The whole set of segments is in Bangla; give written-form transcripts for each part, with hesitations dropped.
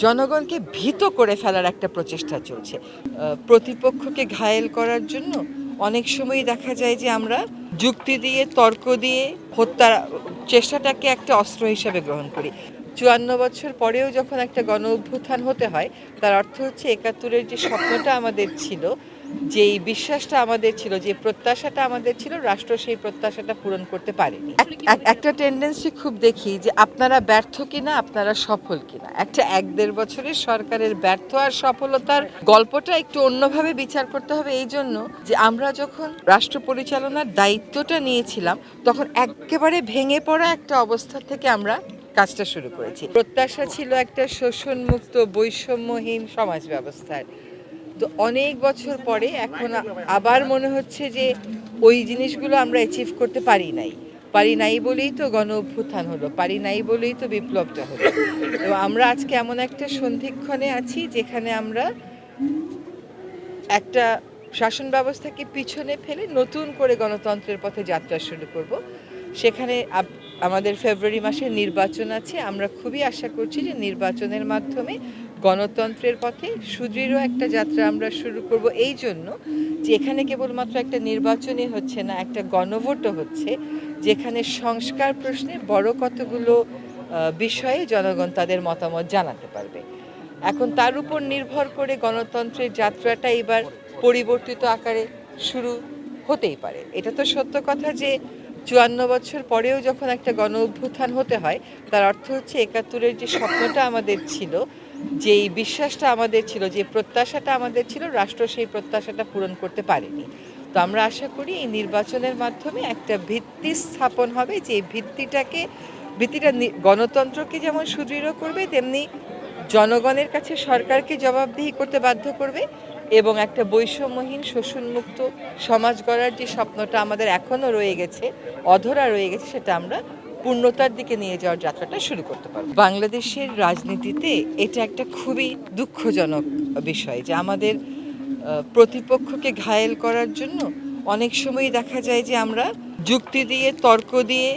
জনগণকে ভীত করে ফেলার একটা প্রচেষ্টা চলছে। প্রতিপক্ষকে ঘায়েল করার জন্য অনেক সময়ই দেখা যায় যে আমরা যুক্তি দিয়ে তর্ক দিয়ে হত্যার চেষ্টাটাকে একটা অস্ত্র হিসেবে গ্রহণ করি। ৫৪ বছর পরেও যখন একটা গণ অভ্যুত্থান হতে হয়, তার অর্থ হচ্ছে ৭১-এর যে স্বপ্নটা আমাদের ছিল, যেই বিশ্বাসটা আমাদের ছিল, যে প্রত্যাশাটা আমাদের ছিল, রাষ্ট্র সেই প্রত্যাশাটা পূরণ করতে পারেনি। একটা টেন্ডেন্সি খুব দেখি যে আপনারা ব্যর্থ কিনা, আপনারা সফল কিনা। একটা ১-১.৫ বছরের সরকারের ব্যর্থ আর সফলতার গল্পটা একটু অন্যভাবে বিচার করতে হবে, এই জন্য যে আমরা যখন রাষ্ট্র পরিচালনার দায়িত্বটা নিয়েছিলাম, তখন একেবারে ভেঙে পড়া একটা অবস্থা থেকে আমরা কাজটা শুরু করেছি। প্রত্যাশা ছিল একটা শোষণমুক্ত বৈষম্যহীন সমাজ ব্যবস্থার। তো অনেক বছর পরে এখন আবার মনে হচ্ছে যে ওই জিনিসগুলো আমরা অ্যাচিভ করতে পারি নাই বলেই তো গণ অভ্যুত্থান হলো, পারি নাই বলেই তো বিপ্লবটা হলো। এবং আমরা আজকে এমন একটা সন্ধিক্ষণে আছি যেখানে আমরা একটা শাসন ব্যবস্থাকে পিছনে ফেলে নতুন করে গণতন্ত্রের পথে যাত্রা শুরু করব। সেখানে আমাদের ফেব্রুয়ারি মাসে নির্বাচন আছে। আমরা খুবই আশা করছি যে নির্বাচনের মাধ্যমে গণতন্ত্রের পথে সুদৃঢ় একটা যাত্রা আমরা শুরু করব, এই জন্য যে এখানে কেবলমাত্র একটা নির্বাচনই হচ্ছে না, একটা গণভোটও হচ্ছে, যেখানে সংস্কার প্রশ্নে বড় কতগুলো বিষয়ে জনগণ তাদের মতামত জানাতে পারবে। এখন তার উপর নির্ভর করে গণতন্ত্রের যাত্রাটা এবার পরিবর্তিত আকারে শুরু হতেই পারে। এটা তো সত্য কথা যে ৫৪ বছর পরেও যখন একটা গণ অভ্যুত্থান হতে হয়, তার অর্থ হচ্ছে ৭১-এর যে স্বপ্নটা আমাদের ছিল, যেই বিশ্বাসটা আমাদের ছিল, যে প্রত্যাশাটা আমাদের ছিল, রাষ্ট্র সেই প্রত্যাশাটা পূরণ করতে পারেনি। তো আমরা আশা করি এই নির্বাচনের মাধ্যমে একটা ভিত্তি স্থাপন হবে, যে ভিত্তিটা গণতন্ত্রকে যেমন সুদৃঢ় করবে, তেমনি জনগণের কাছে সরকারকে জবাবদিহি করতে বাধ্য করবে, এবং একটা বৈষম্যহীন শোষণমুক্ত সমাজ গড়ার যে স্বপ্নটা আমাদের এখনও রয়ে গেছে, অধরা রয়ে গেছে, সেটা আমরা পূর্ণতার দিকে নিয়ে যাওয়ার যাত্রাটা শুরু করতে পারব। বাংলাদেশের রাজনীতিতে এটা একটা খুবই দুঃখজনক বিষয় যে আমাদের প্রতিপক্ষকে ঘায়েল করার জন্য অনেক সময়ই দেখা যায় যে আমরা যুক্তি দিয়ে তর্ক দিয়ে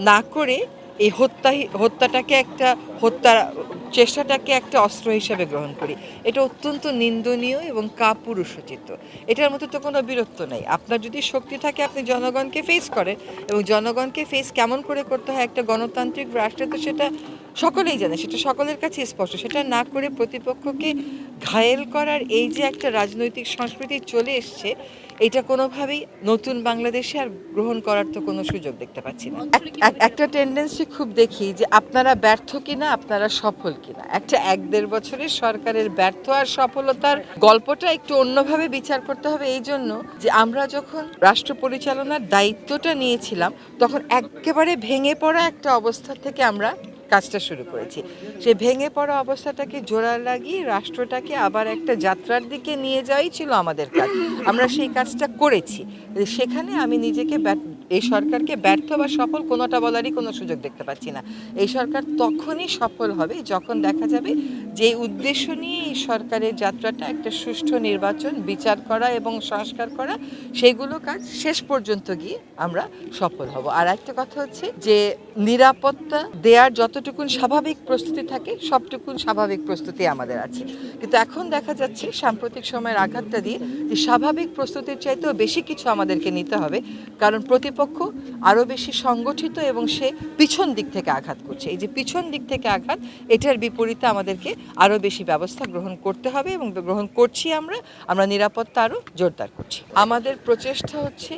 না করে এই হত্যাটাকে একটা হত্যার চেষ্টাটাকে একটা অস্ত্র হিসেবে গ্রহণ করি। এটা অত্যন্ত নিন্দনীয় এবং কাপুরুষোচিত। এটার মধ্যে তো কোনো বীরত্ব নেই। আপনার যদি শক্তি থাকে, আপনি জনগণকে ফেস করেন, এবং জনগণকে ফেস কেমন করে করতে হয় একটা গণতান্ত্রিক রাষ্ট্রে, তো সেটা সকলেই জানে, সেটা সকলের কাছে স্পষ্ট। সেটা না করে প্রতিপক্ষকে ঘায়েল করার এই যে একটা রাজনৈতিক সংস্কৃতি চলে এসছে, এটা কোনোভাবেই নতুন বাংলাদেশে আর গ্রহণ করার তো কোনো সুযোগ দেখতে পাচ্ছি না। একটা টেন্ডেন্সি খুব দেখি যে আপনারা ব্যর্থ কিনা, আপনারা সফল কিনা। একটা ১-১.৫ বছরের সরকারের ব্যর্থ আর সফলতার গল্পটা একটু অন্যভাবে বিচার করতে হবে, এই জন্য যে আমরা যখন রাষ্ট্র পরিচালনার দায়িত্বটা নিয়েছিলাম, তখন একেবারে ভেঙে পড়া একটা অবস্থা থেকে আমরা কাজটা শুরু করেছি। সেই ভেঙে পড়া অবস্থাটাকে জোড়া লাগিয়ে রাষ্ট্রটাকে আবার একটা যাত্রার দিকে নিয়ে যাওয়াই ছিল আমাদের কাজ। আমরা সেই কাজটা করেছি। সেখানে আমি নিজেকে এই সরকারকে ব্যর্থ বা সফল কোনোটা বলারই কোনো সুযোগ দেখতে পাচ্ছি না। এই সরকার তখনই সফল হবে যখন দেখা যাবে যে উদ্দেশ্য নিয়ে এই সরকারের যাত্রাটা, একটা সুষ্ঠু নির্বাচন, বিচার করা এবং সংস্কার করা, সেগুলো কাজ শেষ পর্যন্ত গিয়ে আমরা সফল হব। আর একটা কথা হচ্ছে যে নিরাপত্তা দেওয়ার যতটুকুন স্বাভাবিক প্রস্তুতি থাকে, সবটুকুন স্বাভাবিক প্রস্তুতি আমাদের আছে। কিন্তু এখন দেখা যাচ্ছে সাম্প্রতিক সময়ের আঘাতটা দিয়ে যে স্বাভাবিক প্রস্তুতির চাইতেও বেশি কিছু আমাদেরকে নিতে হবে, কারণ প্রতিপক্ষ আরও বেশি সংগঠিত এবং সে পিছন দিক থেকে আঘাত করছে। এই যে পিছন দিক থেকে আঘাত, এটার বিপরীতে আমাদেরকে আরও বেশি ব্যবস্থা গ্রহণ করতে হবে, এবং গ্রহণ করছি। আমরা নিরাপত্তা আরও জোরদার করছি। আমাদের প্রচেষ্টা হচ্ছে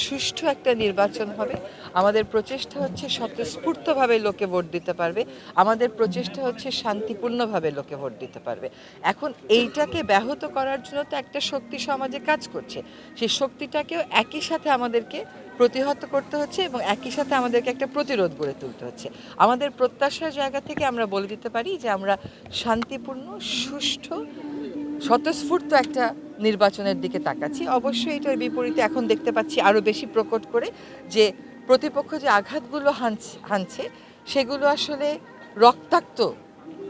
সুষ্ঠু একটা নির্বাচন হবে। আমাদের প্রচেষ্টা হচ্ছে স্বতঃস্ফূর্তভাবে লোকে ভোট দিতে পারবে। আমাদের প্রচেষ্টা হচ্ছে শান্তিপূর্ণভাবে লোকে ভোট দিতে পারবে। এখন এইটাকে ব্যাহত করার জন্য তো একটা শক্তি সমাজে কাজ করছে। সেই শক্তিটাকেও একই সাথে আমাদেরকে প্রতিহত করতে হচ্ছে, এবং একই সাথে আমাদেরকে একটা প্রতিরোধ গড়ে তুলতে হচ্ছে। আমাদের প্রত্যাশার জায়গা থেকে আমরা বলে দিতে পারি যে আমরা শান্তিপূর্ণ, সুষ্ঠু, স্বতঃস্ফূর্ত একটা নির্বাচনের দিকে তাকাচ্ছি। অবশ্যই এটার বিপরীতে এখন দেখতে পাচ্ছি আরও বেশি প্রকট করে যে প্রতিপক্ষ যে আঘাতগুলো হানছে, সেগুলো আসলে রক্তাক্ত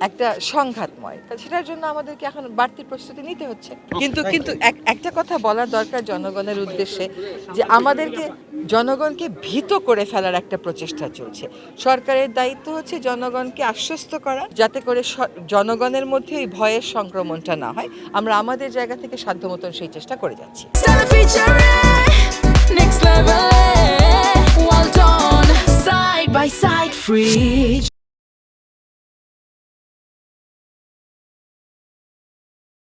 একটা সংঘাতময়, তা সেটার জন্য আমাদেরকে এখন বাড়তি প্রস্তুতি নিতে হচ্ছে। কিন্তু কিন্তু একটা কথা বলার দরকার জনগণের উদ্দেশ্যে, যে আমাদেরকে জনগণকে ভীত করে ফেলার একটা প্রচেষ্টা চলছে। সরকারের দায়িত্ব হচ্ছে জনগণকে আশ্বস্ত করা, যাতে করে জনগণের মধ্যে এই ভয়ের সংক্রমণটা না হয়। আমরা আমাদের জায়গা থেকে সাধ্যমতন সেই চেষ্টা করে যাচ্ছি। Next level, well done, side by side, free.